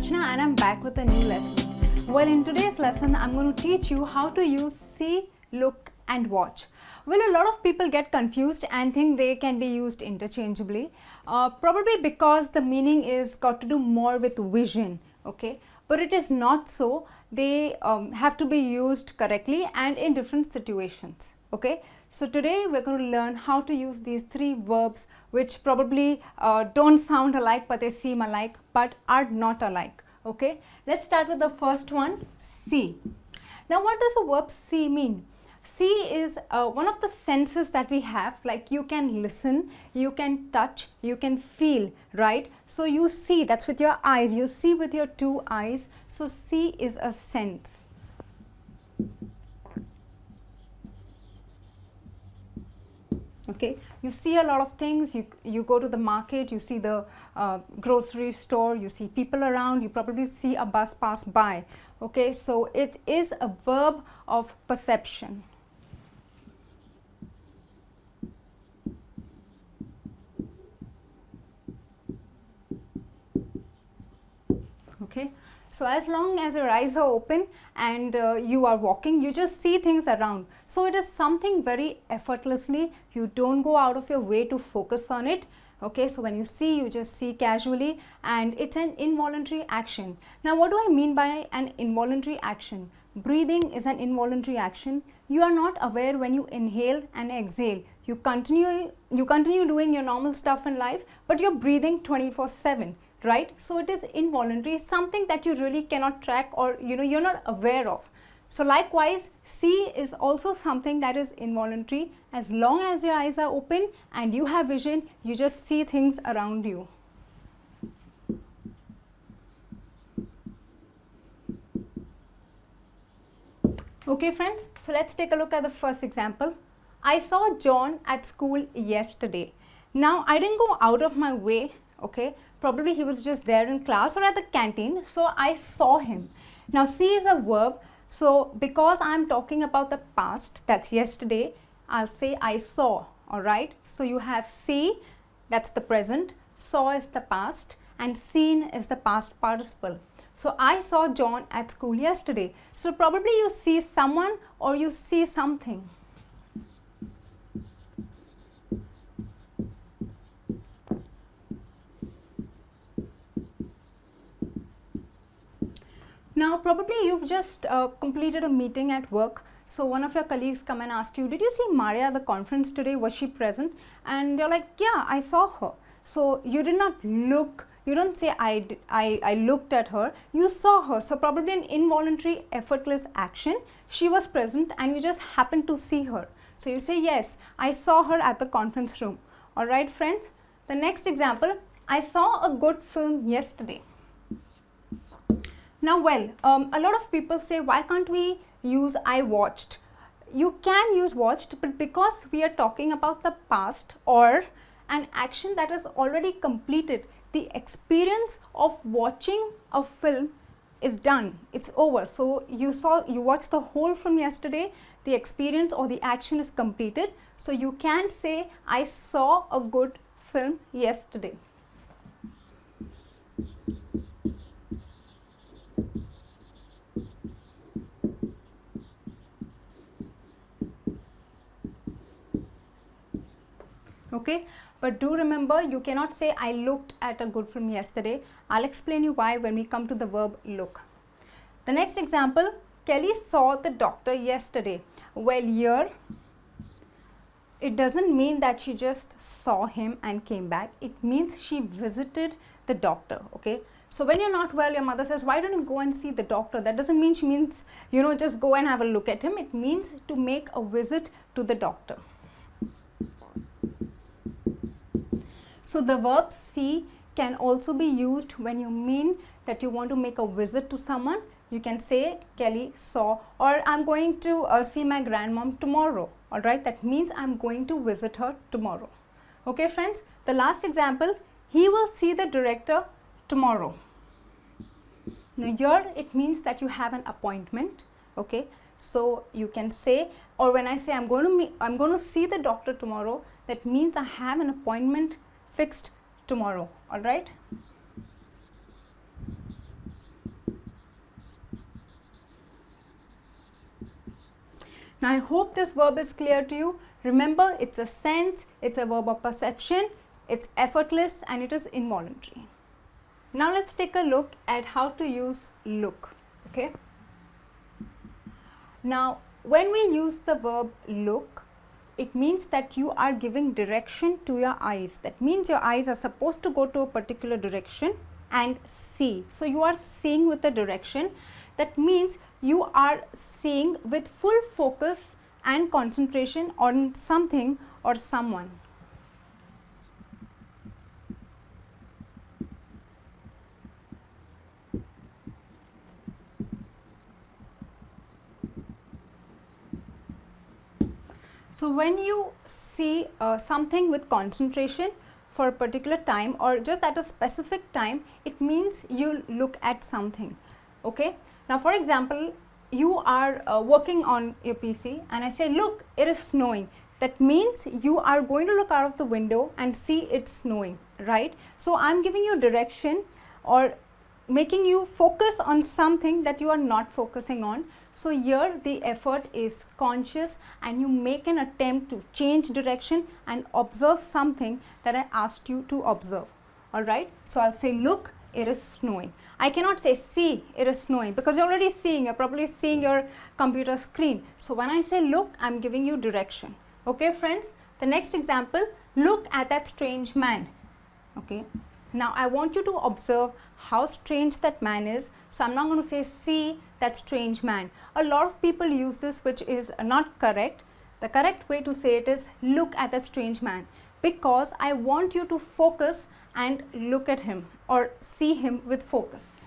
Archana and I'm back with a new lesson. Well, in today's lesson, I'm going to teach you how to use see, look and watch. Well, a lot of people get confused and think they can be used interchangeably, probably because the meaning is got to do more with vision, okay? But it is not so. They have to be used correctly and in different situations, okay? So today we're going to learn how to use these three verbs which probably don't sound alike but they seem alike but are not alike, okay? Let's start with the first one, see. Now what does the verb see mean? See is one of the senses that we have, like you can listen, you can touch, you can feel, right? So you see, that's with your eyes, you see with your two eyes. So see is a sense. Okay, you see a lot of things, you go to the market, you see the grocery store, you see people around, you probably see a bus pass by. Okay, so it is a verb of perception. Okay, so as long as your eyes are open and you are walking, you just see things around. So it is something very effortlessly, you don't go out of your way to focus on it. Okay, so when you see, you just see casually and it's an involuntary action. Now what do I mean by an involuntary action? Breathing is an involuntary action. You are not aware when you inhale and exhale. You continue doing your normal stuff in life, but you're breathing 24/7. Right? So it is involuntary, something that you really cannot track or you're not aware of. So likewise, see is also something that is involuntary. As long as your eyes are open and you have vision, you just see things around you. Okay friends, so let's take a look at the first example. I saw John at school yesterday. Now I didn't go out of my way, okay? Probably he was just there in class or at the canteen, so I saw him. Now see is a verb, so because I'm talking about the past, that's yesterday, I'll say I saw, alright? So you have see, that's the present, saw is the past and seen is the past participle. So I saw John at school yesterday. So probably you see someone or you see something. Now probably you've just completed a meeting at work. So one of your colleagues come and ask you, did you see Maria at the conference today? Was she present? And you're like, yeah, I saw her. So you did not look, you don't say I looked at her, you saw her. So probably an involuntary effortless action. She was present and you just happened to see her. So you say, yes, I saw her at the conference room. Alright friends, the next example, I saw a good film yesterday. Now well, a lot of people say, why can't we use I watched? You can use watched, but because we are talking about the past or an action that is already completed, the experience of watching a film is done, it's over. So you watched the whole film yesterday, the experience or the action is completed. So you can say, I saw a good film yesterday. Okay, but do remember, you cannot say I looked at a good film yesterday. I'll explain you why when we come to the verb look. The next example, Kelly saw the doctor yesterday. Well, here it doesn't mean that she just saw him and came back. It means she visited the doctor. Okay, so when you're not well, your mother says, why don't you go and see the doctor? That doesn't mean she means just go and have a look at him. It means to make a visit to the doctor. So the verb see can also be used when you mean that you want to make a visit to someone. You can say Kelly saw, or I'm going to see my grandmom tomorrow. Alright, that means I'm going to visit her tomorrow. Okay friends, the last example, he will see the director tomorrow. Now here it means that you have an appointment. Okay, so you can say, or when I say I'm going to see the doctor tomorrow, that means I have an appointment fixed tomorrow. All right. Now I hope this verb is clear to you. Remember, it's a sense, it's a verb of perception, it's effortless, and it is involuntary. Now let's take a look at how to use look. Okay. Now when we use the verb look, it means that you are giving direction to your eyes. That means your eyes are supposed to go to a particular direction and see. So you are seeing with the direction. That means you are seeing with full focus and concentration on something or someone. So when you see something with concentration for a particular time or just at a specific time, it means you look at something. Okay. Now for example, you are working on your PC and I say, look, it is snowing. That means you are going to look out of the window and see it's snowing, right? So I'm giving you direction or making you focus on something that you are not focusing on. So here the effort is conscious and you make an attempt to change direction and observe something that I asked you to observe. Alright, so I'll say, look, it is snowing. I cannot say, see, it is snowing, because you're already seeing, you're probably seeing your computer screen. So when I say look, I'm giving you direction. Okay friends, the next example, look at that strange man. Okay, now I want you to observe how strange that man is. So I'm not going to say, see that strange man. A lot of people use this, which is not correct. The correct way to say it is, look at that strange man, because I want you to focus and look at him or see him with focus.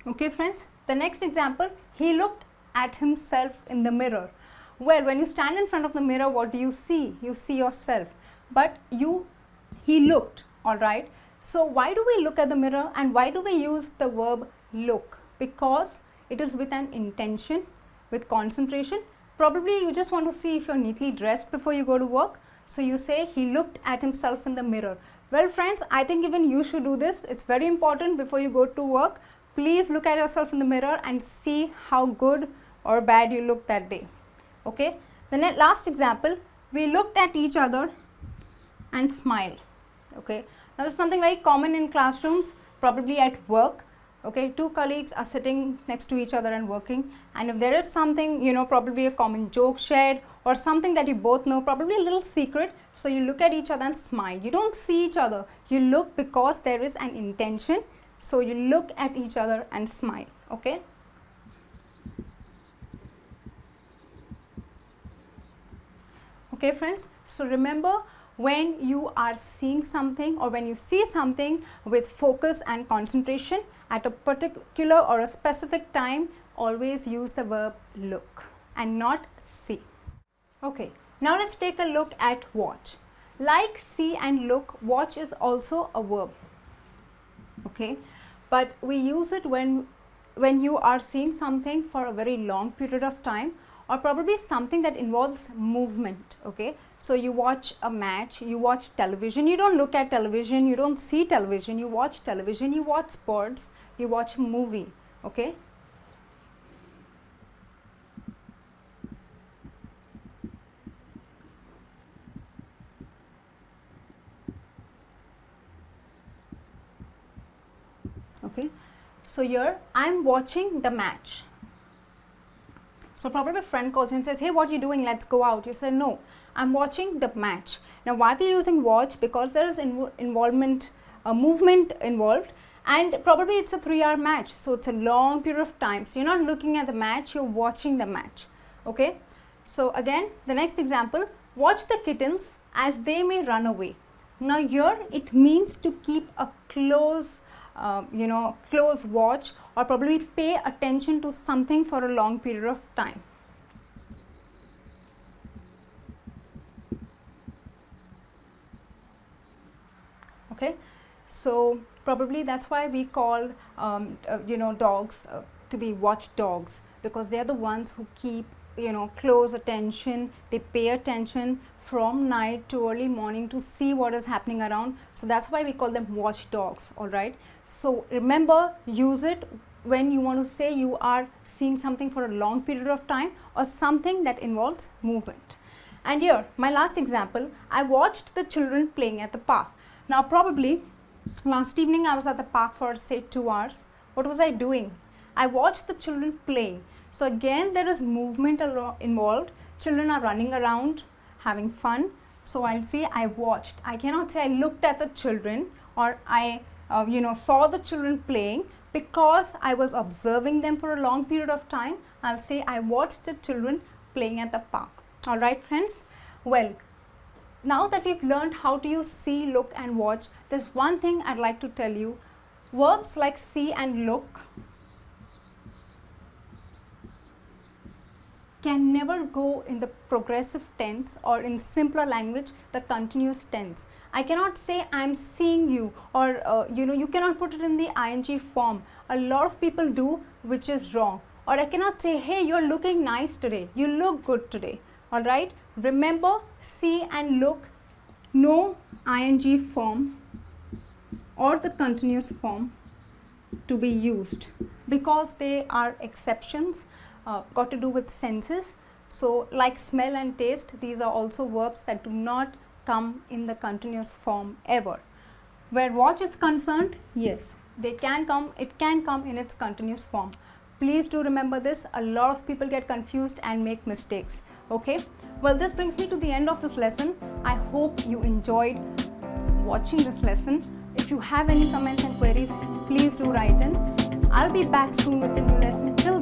Okay friends, the next example, he looked at himself in the mirror. Well, when you stand in front of the mirror, what do you see? You see yourself, but he looked, alright. So why do we look at the mirror and why do we use the verb look? Because it is with an intention, with concentration. Probably you just want to see if you're neatly dressed before you go to work. So you say, he looked at himself in the mirror. Well friends, I think even you should do this. It's very important before you go to work. Please look at yourself in the mirror and see how good or bad you look that day. Okay, the last example, we looked at each other and smiled. Okay, now this is something very common in classrooms, probably at work. Okay, two colleagues are sitting next to each other and working, and if there is something, you know, probably a common joke shared or something that you both know, probably a little secret, so you look at each other and smile. You don't see each other, you look because there is an intention, so you look at each other and smile. Okay. Okay friends, so remember, when you are seeing something or when you see something with focus and concentration at a particular or a specific time, always use the verb look and not see. Okay, now let's take a look at watch. Like see and look, watch is also a verb. Okay, but we use it when you are seeing something for a very long period of time, or probably something that involves movement. Okay, so you watch a match, you watch television, you don't look at television, you don't see television, you watch television, you watch sports, you watch a movie. Okay. Okay, so here I am watching the match. So probably a friend calls you and says, hey, what are you doing? Let's go out. You say, no, I'm watching the match. Now, why are we using watch? Because there is movement involved, and probably it's a 3-hour match. So it's a long period of time. So you're not looking at the match, you're watching the match. Okay. So again, the next example, watch the kittens as they may run away. Now here it means to keep a close close watch, or probably pay attention to something for a long period of time. Okay, so probably that's why we call dogs to be watch dogs, because they are the ones who keep close attention, they pay attention from night to early morning to see what is happening around. So that's why we call them watchdogs, alright. So remember, use it when you want to say you are seeing something for a long period of time or something that involves movement. And here, my last example, I watched the children playing at the park. Now probably last evening I was at the park for say 2 hours. What was I doing? I watched the children playing. So again, there is movement involved. Children are running around, having fun. So I'll say I watched. I cannot say I looked at the children or I saw the children playing, because I was observing them for a long period of time. I'll say I watched the children playing at the park. Alright friends, well, now that we've learned how to use see, look and watch, there's one thing I'd like to tell you. Verbs like see and look can never go in the progressive tense or in simpler language, the continuous tense. I cannot say I'm seeing you, or you cannot put it in the ing form. A lot of people do, which is wrong. Or I cannot say, hey, you're looking nice today, you look good today. Alright, remember, see and look, no ing form or the continuous form to be used, because they are exceptions, got to do with senses. So like smell and taste, these are also verbs that do not come in the continuous form ever. Where watch is concerned, yes, they can come, it can come in its continuous form. Please do remember this. A lot of people get confused and make mistakes. Okay, well, this brings me to the end of this lesson. I hope you enjoyed watching this lesson. If you have any comments and queries, please do write in. I'll be back soon with a new lesson. Till